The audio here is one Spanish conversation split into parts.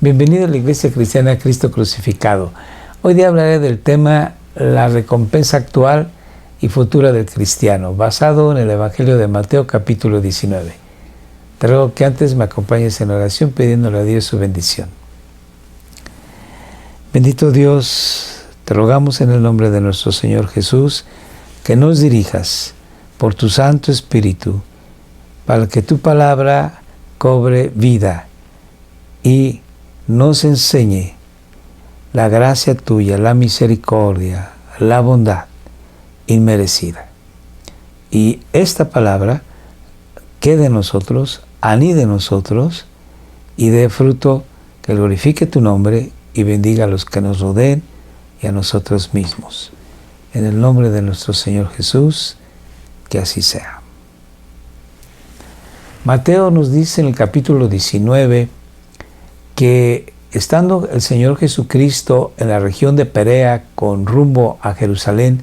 Bienvenido a la Iglesia Cristiana Cristo Crucificado. Hoy día hablaré del tema la recompensa actual y futura del cristiano, basado en el Evangelio de Mateo capítulo 19. Te ruego que antes me acompañes en oración pidiéndole a Dios su bendición. Bendito Dios, te rogamos en el nombre de nuestro Señor Jesús que nos dirijas por tu Santo Espíritu para que tu palabra cobre vida y nos enseñe la gracia tuya, la misericordia, la bondad inmerecida. Y esta palabra quede en nosotros, anide en nosotros y dé fruto que glorifique tu nombre y bendiga a los que nos rodeen y a nosotros mismos. En el nombre de nuestro Señor Jesús, que así sea. Mateo nos dice en el capítulo 19 que estando el Señor Jesucristo en la región de Perea con rumbo a Jerusalén,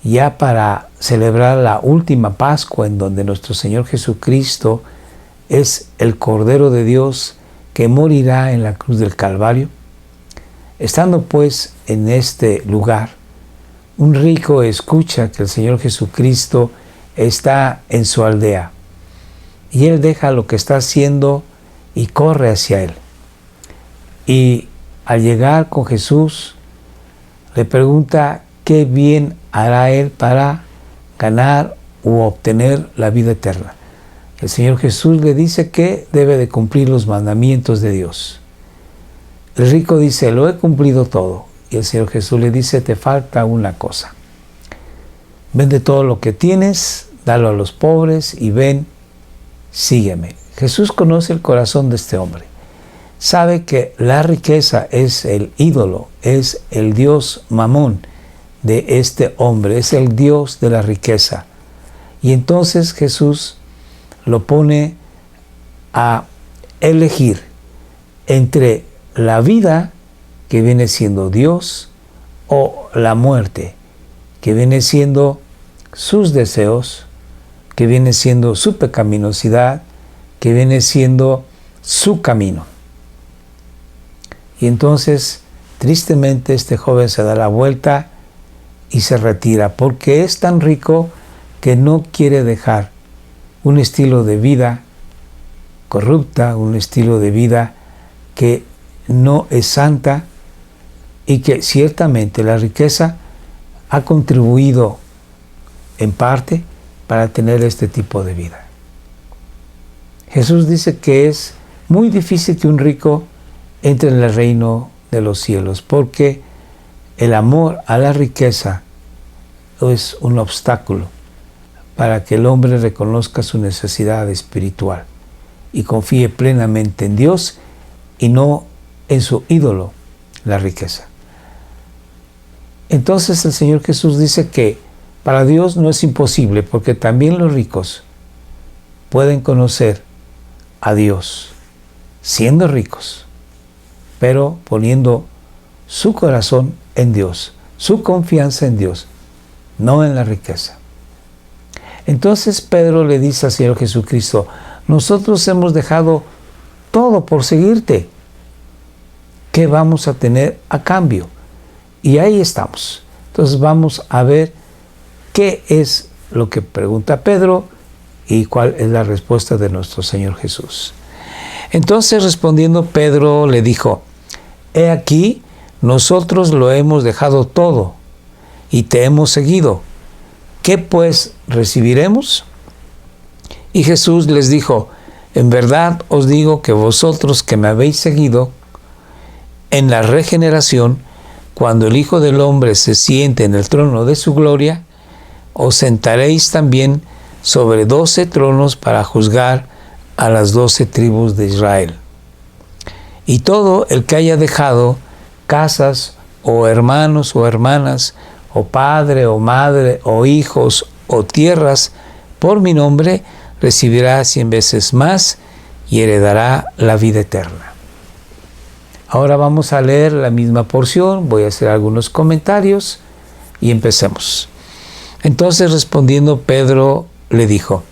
ya para celebrar la última Pascua en donde nuestro Señor Jesucristo es el Cordero de Dios que morirá en la cruz del Calvario, estando pues en este lugar, un rico escucha que el Señor Jesucristo está en su aldea y él deja lo que está haciendo y corre hacia él. Y al llegar con Jesús, le pregunta qué bien hará él para ganar u obtener la vida eterna. El Señor Jesús le dice que debe de cumplir los mandamientos de Dios. El rico dice, lo he cumplido todo. Y el Señor Jesús le dice, te falta una cosa. Vende todo lo que tienes, dalo a los pobres y ven, sígueme. Jesús conoce el corazón de este hombre. Sabe que la riqueza es el ídolo, es el dios Mamón de este hombre, es el dios de la riqueza. Y entonces Jesús lo pone a elegir entre la vida, que viene siendo Dios, o la muerte, que viene siendo sus deseos, que viene siendo su pecaminosidad, que viene siendo su camino. Y entonces, tristemente, este joven se da la vuelta y se retira, porque es tan rico que no quiere dejar un estilo de vida corrupta, un estilo de vida que no es santa y que ciertamente la riqueza ha contribuido en parte para tener este tipo de vida. Jesús dice que es muy difícil que un rico entre en el reino de los cielos, porque el amor a la riqueza es un obstáculo para que el hombre reconozca su necesidad espiritual y confíe plenamente en Dios y no en su ídolo, la riqueza. Entonces el Señor Jesús dice que para Dios no es imposible, porque también los ricos pueden conocer a Dios siendo ricos, pero poniendo su corazón en Dios, su confianza en Dios, no en la riqueza. Entonces Pedro le dice al Señor Jesucristo, nosotros hemos dejado todo por seguirte. ¿Qué vamos a tener a cambio? Y ahí estamos. Entonces vamos a ver qué es lo que pregunta Pedro y cuál es la respuesta de nuestro Señor Jesús. Entonces respondiendo Pedro le dijo, he aquí, nosotros lo hemos dejado todo y te hemos seguido. ¿Qué pues recibiremos? Y Jesús les dijo, en verdad os digo que vosotros que me habéis seguido, en la regeneración, cuando el Hijo del Hombre se siente en el trono de su gloria, os sentaréis también sobre 12 tronos para juzgar a las 12 tribus de Israel. Y todo el que haya dejado casas, o hermanos o hermanas, o padre o madre, o hijos o tierras, por mi nombre, recibirá 100 veces más y heredará la vida eterna. Ahora vamos a leer la misma porción, voy a hacer algunos comentarios y empecemos. Entonces respondiendo Pedro le dijo,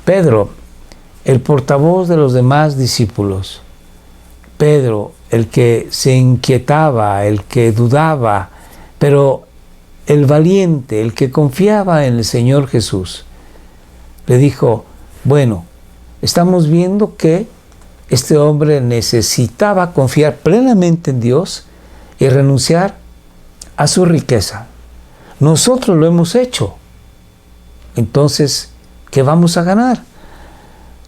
Pedro, el portavoz de los demás discípulos, Pedro, el que se inquietaba, el que dudaba, pero el valiente, el que confiaba en el Señor Jesús, le dijo, bueno, estamos viendo que este hombre necesitaba confiar plenamente en Dios y renunciar a su riqueza. Nosotros lo hemos hecho. Entonces, ¿qué vamos a ganar?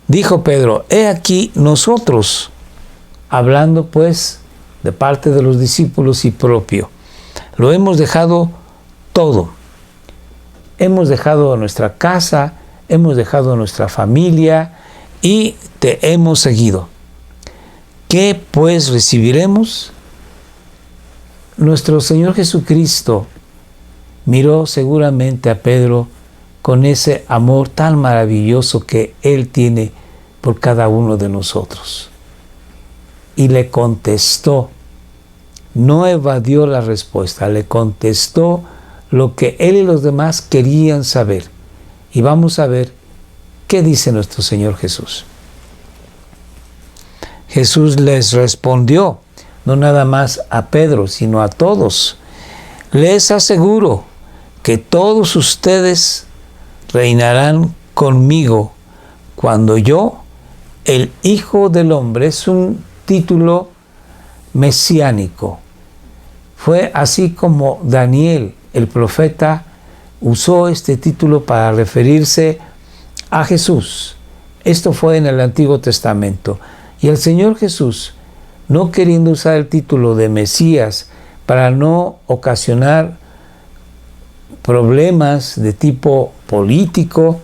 Dijo Pedro, he aquí nosotros, hablando pues de parte de los discípulos y propio, lo hemos dejado todo. Hemos dejado nuestra casa, hemos dejado nuestra familia y te hemos seguido. ¿Qué pues recibiremos? Nuestro Señor Jesucristo miró seguramente a Pedro con ese amor tan maravilloso que Él tiene por cada uno de nosotros. Y le contestó, no evadió la respuesta, le contestó lo que Él y los demás querían saber. Y vamos a ver qué dice nuestro Señor Jesús. Jesús les respondió, no nada más a Pedro, sino a todos. Les aseguro que todos ustedes reinarán conmigo cuando yo, el Hijo del Hombre, es un título mesiánico. Fue así como Daniel, el profeta, usó este título para referirse a Jesús. Esto fue en el Antiguo Testamento. Y el Señor Jesús, no queriendo usar el título de Mesías para no ocasionar problemas de tipo político,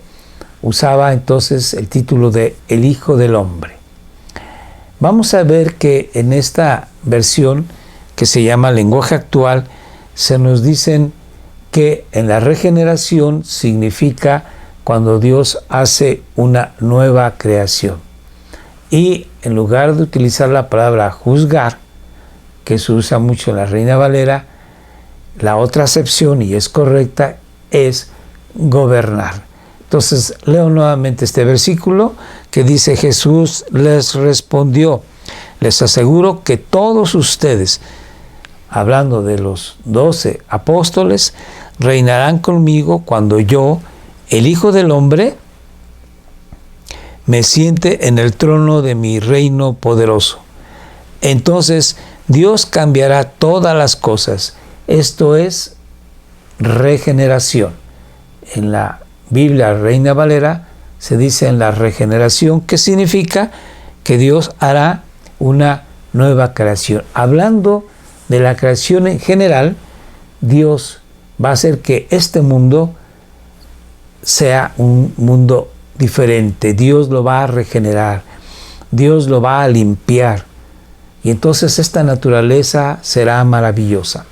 usaba entonces el título de el Hijo del Hombre. Vamos a ver que en esta versión, que se llama lenguaje actual, se nos dicen que en la regeneración significa cuando Dios hace una nueva creación. Y en lugar de utilizar la palabra juzgar, que se usa mucho en la Reina Valera, la otra acepción, y es correcta, es gobernar. Entonces, leo nuevamente este versículo que dice, Jesús les respondió, les aseguro que todos ustedes, hablando de los 12 apóstoles, reinarán conmigo cuando yo, el Hijo del Hombre, me siente en el trono de mi reino poderoso. Entonces, Dios cambiará todas las cosas. Esto es regeneración. En la Biblia Reina Valera se dice en la regeneración, que significa que Dios hará una nueva creación. Hablando de la creación en general, Dios va a hacer que este mundo sea un mundo diferente. Dios lo va a regenerar, Dios lo va a limpiar, y entonces esta naturaleza será maravillosa.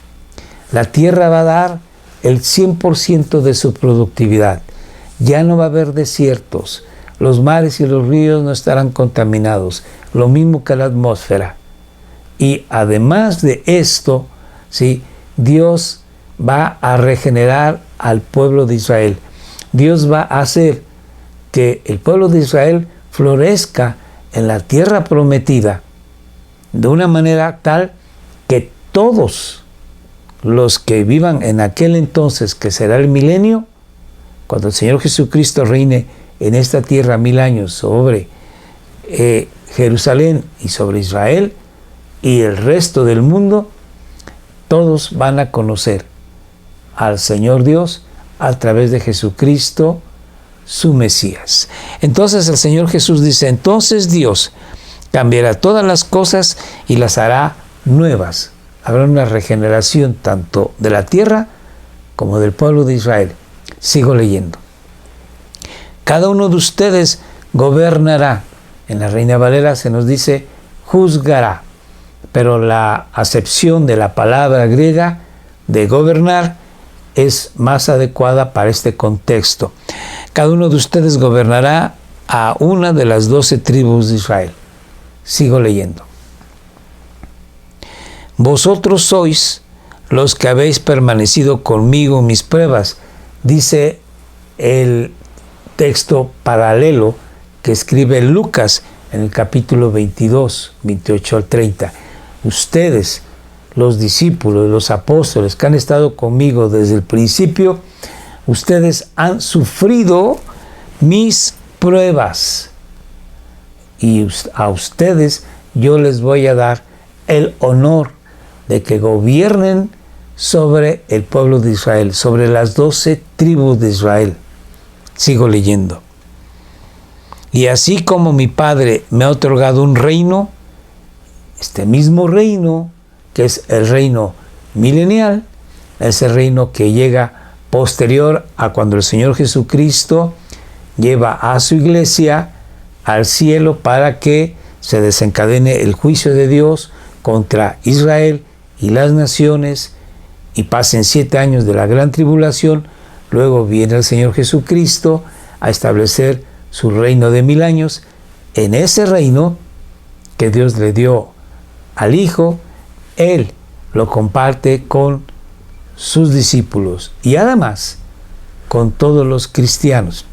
La tierra va a dar el 100% de su productividad. Ya no va a haber desiertos, los mares y los ríos no estarán contaminados, lo mismo que la atmósfera. Y además de esto, ¿sí?, Dios va a regenerar al pueblo de Israel. Dios va a hacer que el pueblo de Israel florezca en la tierra prometida de una manera tal que todos los que vivan en aquel entonces, que será el milenio, cuando el Señor Jesucristo reine en esta tierra 1000 años sobre Jerusalén y sobre Israel y el resto del mundo, todos van a conocer al Señor Dios a través de Jesucristo, su Mesías. Entonces el Señor Jesús dice, entonces Dios cambiará todas las cosas y las hará nuevas. Habrá una regeneración tanto de la tierra como del pueblo de Israel. Sigo leyendo. Cada uno de ustedes gobernará. En la Reina Valera se nos dice juzgará, pero la acepción de la palabra griega de gobernar es más adecuada para este contexto. Cada uno de ustedes gobernará a una de las 12 tribus de Israel. Sigo leyendo. Vosotros sois los que habéis permanecido conmigo en mis pruebas, dice el texto paralelo que escribe Lucas en el capítulo 22, 28 al 30. Ustedes, los discípulos, los apóstoles que han estado conmigo desde el principio, ustedes han sufrido mis pruebas. Y a ustedes yo les voy a dar el honor de que gobiernen sobre el pueblo de Israel, sobre las 12 tribus de Israel. Sigo leyendo. Y así como mi Padre me ha otorgado un reino, este mismo reino, que es el reino milenial, es el reino que llega posterior a cuando el Señor Jesucristo lleva a su iglesia al cielo para que se desencadene el juicio de Dios contra Israel y las naciones y pasen 7 años de la gran tribulación. Luego viene el Señor Jesucristo a establecer su reino de 1000 años. En ese reino que Dios le dio al Hijo, Él lo comparte con sus discípulos y además con todos los cristianos.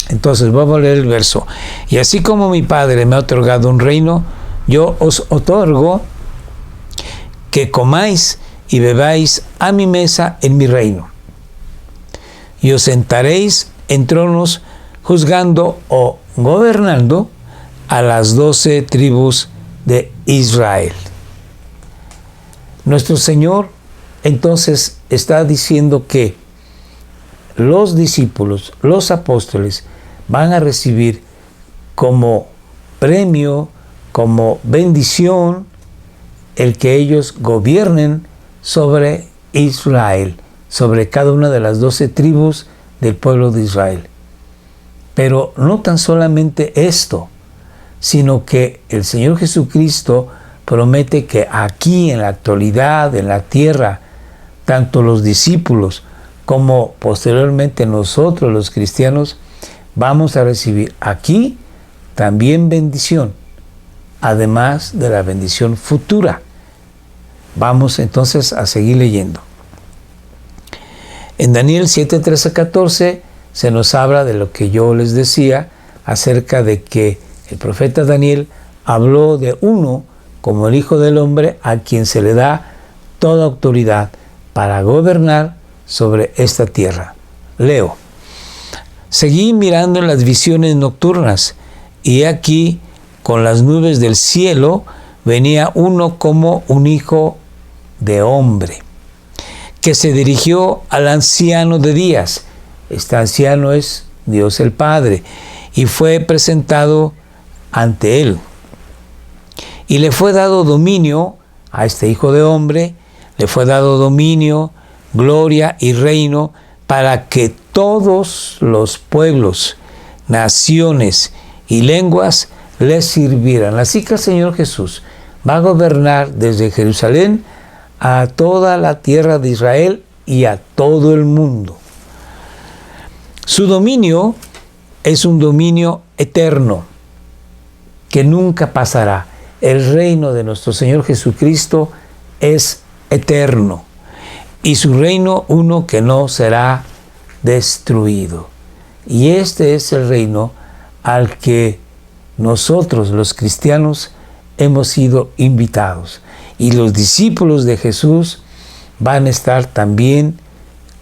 Entonces vamos a leer el verso. Y así como mi Padre me ha otorgado un reino, yo os otorgo que comáis y bebáis a mi mesa en mi reino. Y os sentaréis en tronos juzgando o gobernando a las 12 tribus de Israel. Nuestro Señor entonces está diciendo que los discípulos, los apóstoles, van a recibir como premio, como bendición, el que ellos gobiernen sobre Israel, sobre cada una de las 12 tribus del pueblo de Israel. Pero no tan solamente esto, sino que el Señor Jesucristo promete que aquí en la actualidad, en la tierra, tanto los discípulos como posteriormente nosotros los cristianos, vamos a recibir aquí también bendición, además de la bendición futura. Vamos entonces a seguir leyendo. En Daniel 7, 13, 14 se nos habla de lo que yo les decía acerca de que el profeta Daniel habló de uno como el Hijo del Hombre a quien se le da toda autoridad para gobernar sobre esta tierra. Leo. Seguí mirando en las visiones nocturnas y aquí con las nubes del cielo venía uno como un hijo de hombre, que se dirigió al anciano de días. Este anciano es Dios el Padre, y fue presentado ante él. Y le fue dado dominio a este hijo de hombre, le fue dado dominio, gloria y reino para que todos los pueblos, naciones y lenguas le sirvieran. Así que el Señor Jesús va a gobernar desde Jerusalén a toda la tierra de Israel y a todo el mundo. Su dominio es un dominio eterno que nunca pasará. El reino de nuestro Señor Jesucristo es eterno y su reino uno que no será destruido. Y este es el reino al que nosotros los cristianos hemos sido invitados. Y los discípulos de Jesús van a estar también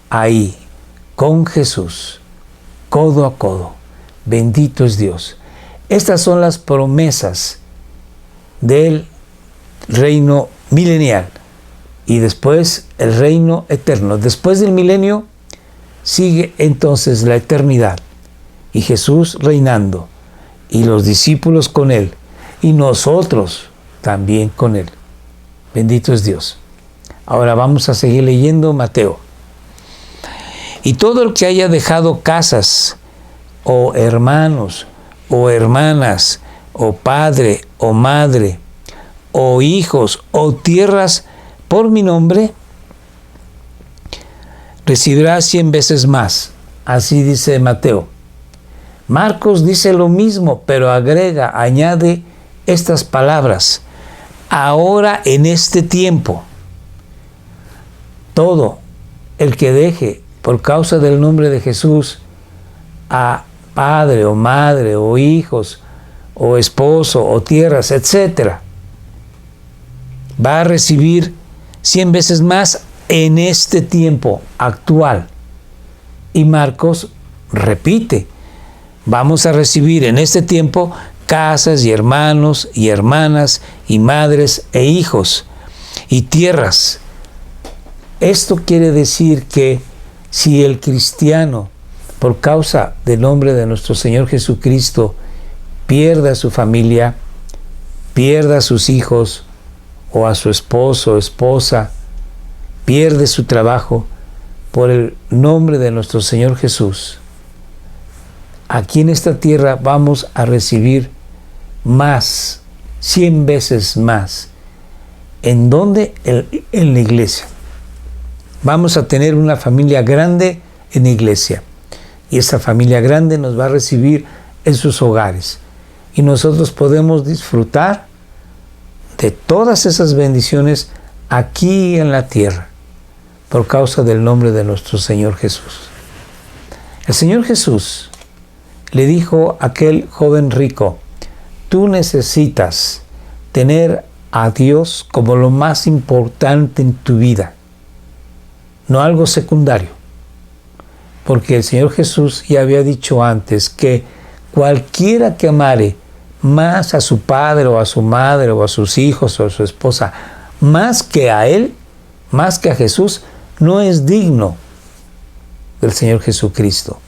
ahí, con Jesús, codo a codo. Bendito es Dios. Estas son las promesas del reino milenial y después el reino eterno. Después del milenio sigue entonces la eternidad y Jesús reinando y los discípulos con Él y nosotros también con Él. Bendito es Dios. Ahora vamos a seguir leyendo Mateo. Y todo el que haya dejado casas, o hermanos, o hermanas, o padre, o madre, o hijos, o tierras por mi nombre, recibirá 100 veces más. Así dice Mateo. Marcos dice lo mismo, pero agrega, añade estas palabras. Ahora en este tiempo, todo el que deje por causa del nombre de Jesús a padre o madre o hijos o esposo o tierras, etc. Va a recibir 100 veces más en este tiempo actual. Y Marcos repite, vamos a recibir en este tiempo casas y hermanos y hermanas y madres e hijos y tierras. Esto quiere decir que si el cristiano, por causa del nombre de nuestro Señor Jesucristo, pierde a su familia, pierde a sus hijos o a su esposo o esposa, pierde su trabajo por el nombre de nuestro Señor Jesús, aquí en esta tierra vamos a recibir más, 100 veces más. ¿En dónde? En la iglesia. Vamos a tener una familia grande en la iglesia. Y esa familia grande nos va a recibir en sus hogares. Y nosotros podemos disfrutar de todas esas bendiciones aquí en la tierra, por causa del nombre de nuestro Señor Jesús. El Señor Jesús le dijo a aquel joven rico, tú necesitas tener a Dios como lo más importante en tu vida, no algo secundario. Porque el Señor Jesús ya había dicho antes que cualquiera que amare más a su padre o a su madre o a sus hijos o a su esposa, más que a Él, más que a Jesús, no es digno del Señor Jesucristo.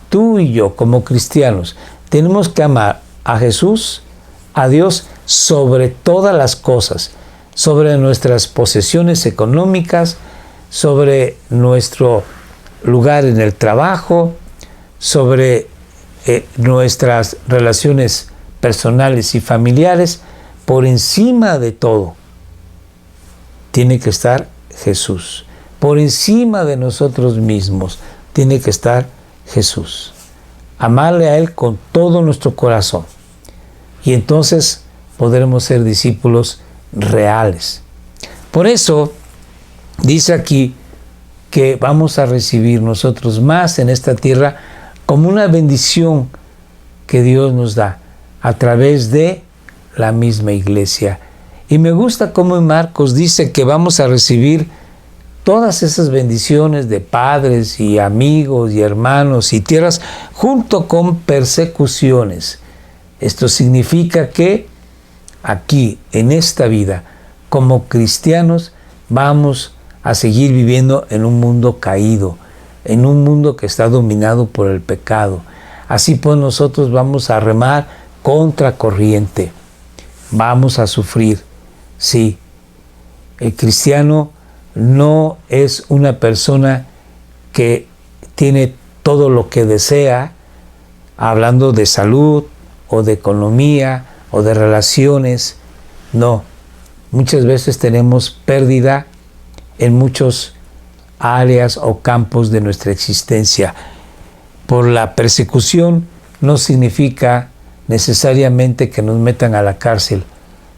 Tú y yo, como cristianos, tenemos que amar a Jesús, a Dios, sobre todas las cosas, sobre nuestras posesiones económicas, sobre nuestro lugar en el trabajo, sobre nuestras relaciones personales y familiares. Por encima de todo tiene que estar Jesús. Por encima de nosotros mismos tiene que estar Jesús. Amarle a Él con todo nuestro corazón. Y entonces podremos ser discípulos reales. Por eso dice aquí que vamos a recibir nosotros más en esta tierra como una bendición que Dios nos da a través de la misma iglesia. Y me gusta cómo en Marcos dice que vamos a recibir todas esas bendiciones de padres y amigos y hermanos y tierras junto con persecuciones. Esto significa que aquí, en esta vida, como cristianos, vamos a seguir viviendo en un mundo caído, en un mundo que está dominado por el pecado. Así pues nosotros vamos a remar contra corriente. Vamos a sufrir. Sí, el cristiano no es una persona que tiene todo lo que desea, hablando de salud o de economía o de relaciones. No, muchas veces tenemos pérdida en muchas áreas o campos de nuestra existencia. Por la persecución no significa necesariamente que nos metan a la cárcel,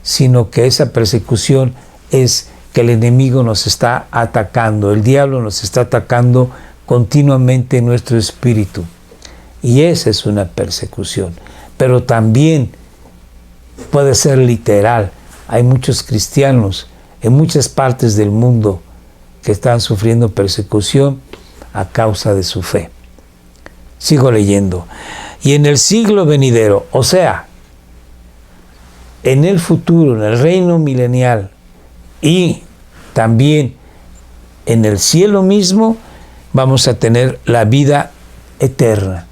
sino que esa persecución es que el enemigo nos está atacando, el diablo nos está atacando continuamente en nuestro espíritu. Y esa es una persecución. Pero también puede ser literal. Hay muchos cristianos en muchas partes del mundo que están sufriendo persecución a causa de su fe. Sigo leyendo. Y en el siglo venidero, o sea, en el futuro, en el reino milenial y también en el cielo mismo, vamos a tener la vida eterna.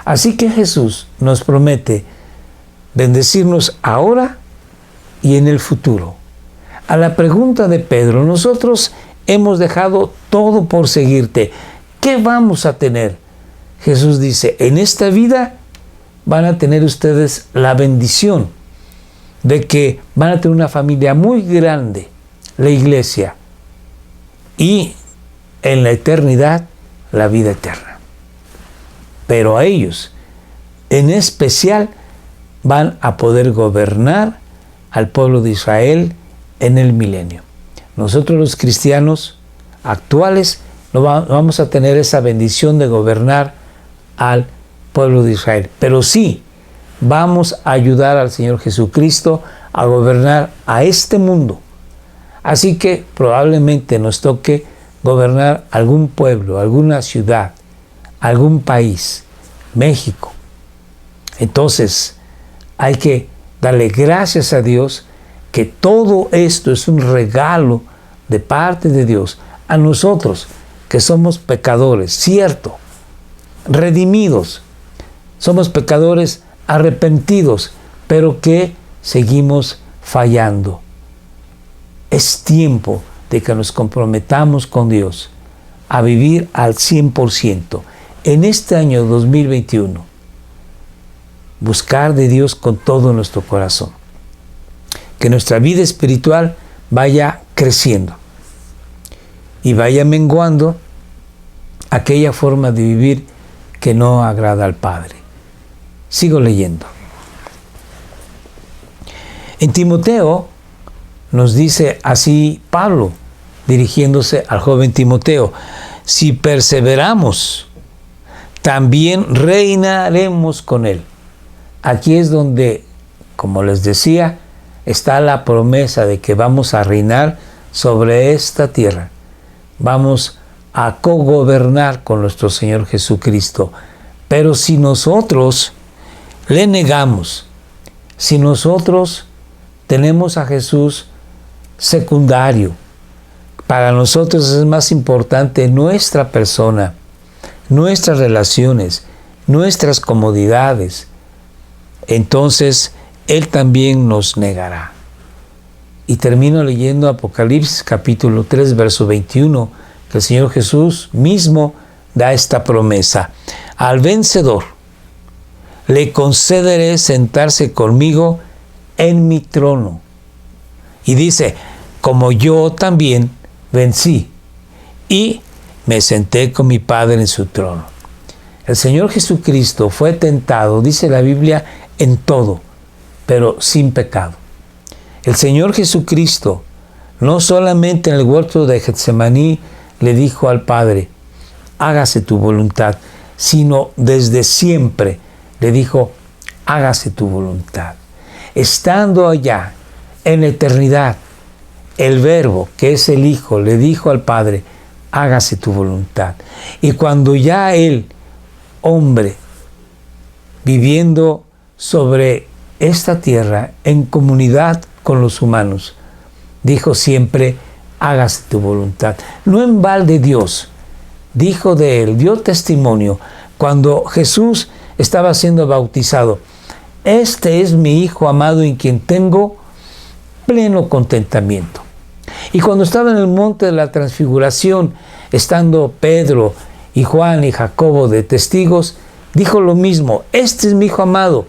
Así que Jesús nos promete bendecirnos ahora y en el futuro. A la pregunta de Pedro, nosotros hemos dejado todo por seguirte. ¿Qué vamos a tener? Jesús dice, en esta vida van a tener ustedes la bendición de que van a tener una familia muy grande, la iglesia, y en la eternidad, la vida eterna. Pero a ellos, en especial, van a poder gobernar al pueblo de Israel en el milenio. Nosotros los cristianos actuales no vamos a tener esa bendición de gobernar al pueblo de Israel, pero sí vamos a ayudar al Señor Jesucristo a gobernar a este mundo. Así que probablemente nos toque gobernar algún pueblo, alguna ciudad, algún país, México. Entonces, hay que darle gracias a Dios que todo esto es un regalo de parte de Dios a nosotros, que somos pecadores, cierto, redimidos, somos pecadores arrepentidos, pero que seguimos fallando. Es tiempo de que nos comprometamos con Dios a vivir al 100%. En este año 2021, buscar de Dios con todo nuestro corazón. Que nuestra vida espiritual vaya creciendo y vaya menguando aquella forma de vivir que no agrada al Padre. Sigo leyendo. En Timoteo nos dice así Pablo, dirigiéndose al joven Timoteo: si perseveramos, también reinaremos con él. Aquí es donde, como les decía, está la promesa de que vamos a reinar sobre esta tierra. Vamos a cogobernar con nuestro Señor Jesucristo. Pero si nosotros le negamos, si nosotros tenemos a Jesús secundario, para nosotros es más importante nuestra persona, nuestras relaciones, nuestras comodidades, entonces Él también nos negará. Y termino leyendo Apocalipsis capítulo 3, verso 21, que el Señor Jesús mismo da esta promesa: al vencedor le concederé sentarse conmigo en mi trono. Y dice: como yo también vencí y me senté con mi Padre en su trono. El Señor Jesucristo fue tentado, dice la Biblia, en todo, pero sin pecado. El Señor Jesucristo no solamente en el huerto de Getsemaní le dijo al Padre: hágase tu voluntad, sino desde siempre le dijo: hágase tu voluntad. Estando allá en la eternidad, el Verbo, que es el Hijo, le dijo al Padre: hágase tu voluntad. Y cuando ya Él, hombre, viviendo sobre esta tierra en comunidad con los humanos, dijo siempre: hágase tu voluntad. No en balde Dios dijo de Él, dio testimonio cuando Jesús estaba siendo bautizado: este es mi Hijo amado en quien tengo pleno contentamiento. Y cuando estaba en el monte de la transfiguración, estando Pedro y Juan y Jacobo de testigos, dijo lo mismo: este es mi Hijo amado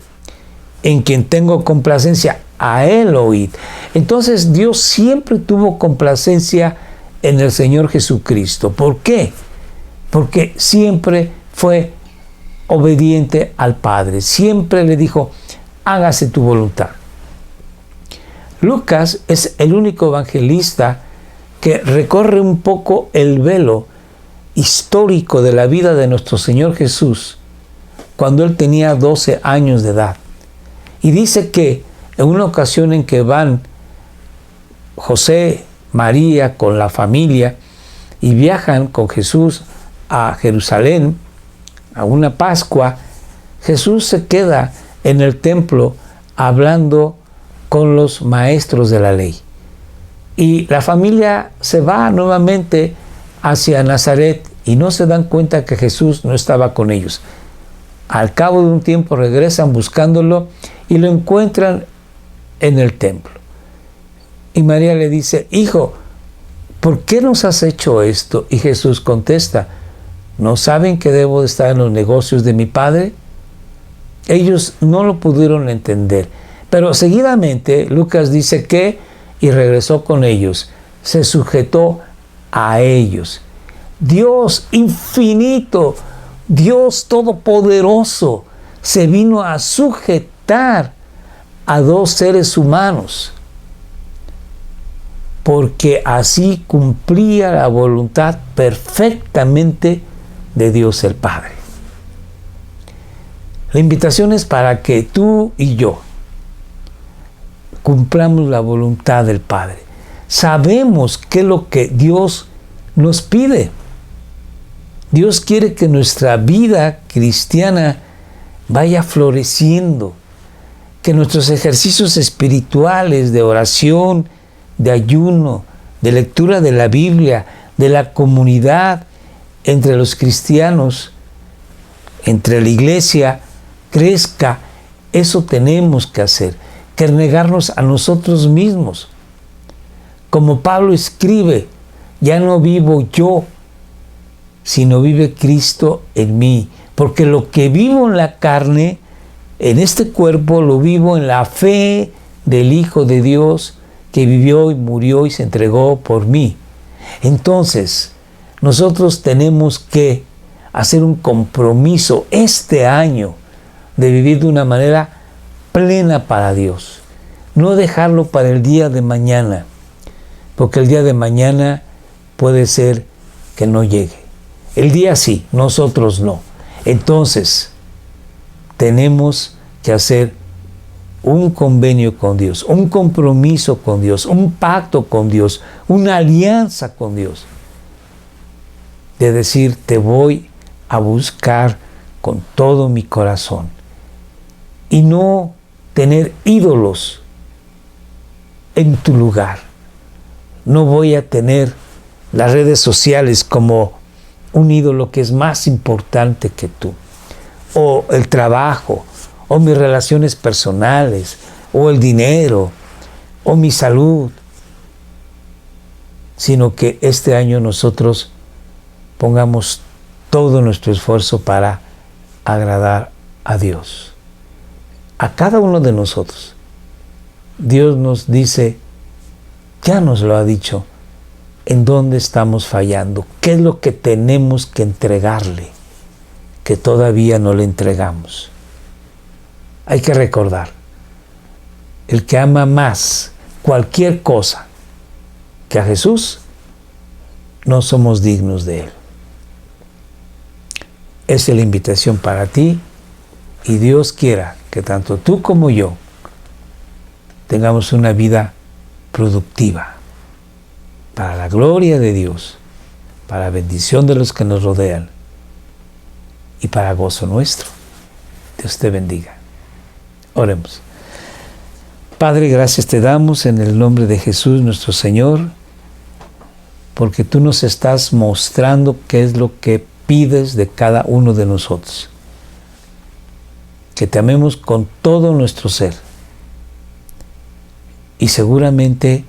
en quien tengo complacencia, a Él oíd. Entonces Dios siempre tuvo complacencia en el Señor Jesucristo. ¿Por qué? Porque siempre fue obediente al Padre, siempre le dijo: hágase tu voluntad. Lucas es el único evangelista que recorre un poco el velo histórico de la vida de nuestro Señor Jesús cuando Él tenía 12 años de edad. Y dice que en una ocasión en que van José, María con la familia y viajan con Jesús a Jerusalén a una Pascua, Jesús se queda en el templo hablando con los maestros de la ley. Y la familia se va nuevamente hacia Nazaret y no se dan cuenta que Jesús no estaba con ellos. Al cabo de un tiempo regresan buscándolo y lo encuentran en el templo. Y María le dice: hijo, ¿por qué nos has hecho esto? Y Jesús contesta: ¿no saben que debo de estar en los negocios de mi Padre? Ellos no lo pudieron entender. Pero seguidamente Lucas dice que, y regresó con ellos, se sujetó a ellos. Dios infinito, Dios todopoderoso, se vino a sujetar a dos seres humanos, porque así cumplía la voluntad perfectamente de Dios el Padre. La invitación es para que tú y yo cumplamos la voluntad del Padre. Sabemos qué es lo que Dios nos pide. Dios quiere que nuestra vida cristiana vaya floreciendo, que nuestros ejercicios espirituales de oración, de ayuno, de lectura de la Biblia, de la comunidad entre los cristianos, entre la iglesia, crezca. Eso tenemos que hacer, que negarnos a nosotros mismos. Como Pablo escribe, ya no vivo yo, sino vive Cristo en mí. Porque lo que vivo en la carne, en este cuerpo, lo vivo en la fe del Hijo de Dios que vivió y murió y se entregó por mí. Entonces, nosotros tenemos que hacer un compromiso este año de vivir de una manera plena para Dios. No dejarlo para el día de mañana, porque el día de mañana puede ser que no llegue. El día sí, nosotros no. Entonces, tenemos que hacer un convenio con Dios, un compromiso con Dios, un pacto con Dios, una alianza con Dios. De decir, te voy a buscar con todo mi corazón. Y no tener ídolos en tu lugar. No voy a tener las redes sociales como un ídolo que es más importante que tú. O el trabajo, o mis relaciones personales, o el dinero, o mi salud. Sino que este año nosotros pongamos todo nuestro esfuerzo para agradar a Dios. A cada uno de nosotros. Dios nos dice, ya nos lo ha dicho, en dónde estamos fallando, qué es lo que tenemos que entregarle, que todavía no le entregamos. Hay que recordar, el que ama más cualquier cosa que a Jesús, no somos dignos de Él. Esa es la invitación para ti, y Dios quiera que tanto tú como yo tengamos una vida productiva para la gloria de Dios, para la bendición de los que nos rodean y para gozo nuestro. Dios te bendiga. Oremos. Padre, gracias te damos en el nombre de Jesús nuestro Señor, porque tú nos estás mostrando qué es lo que pides de cada uno de nosotros. Que te amemos con todo nuestro ser. Y seguramente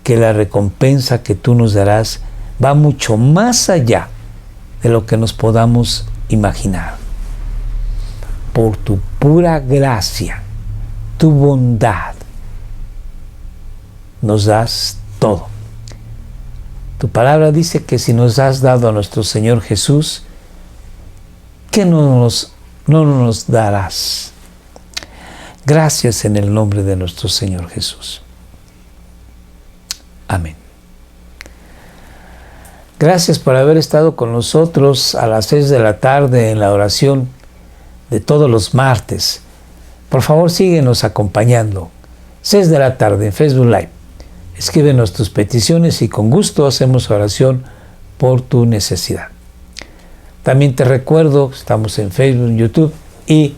que la recompensa que tú nos darás va mucho más allá de lo que nos podamos imaginar. Por tu pura gracia, tu bondad, nos das todo. Tu palabra dice que si nos has dado a nuestro Señor Jesús, ¿qué no nos darás? Gracias en el nombre de nuestro Señor Jesús. Amén. Gracias por haber estado con nosotros a las 6 de la tarde en la oración de todos los martes. Por favor, síguenos acompañando. 6 de la tarde en Facebook Live. Escríbenos tus peticiones y con gusto hacemos oración por tu necesidad. También te recuerdo, estamos en Facebook, YouTube y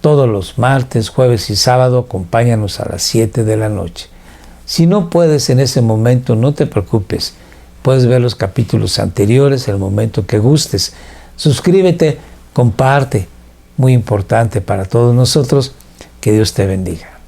todos los martes, jueves y sábado acompáñanos a las 7 de la noche. Si no puedes en ese momento, no te preocupes. Puedes ver los capítulos anteriores el momento que gustes. Suscríbete, comparte. Muy importante para todos nosotros. Que Dios te bendiga.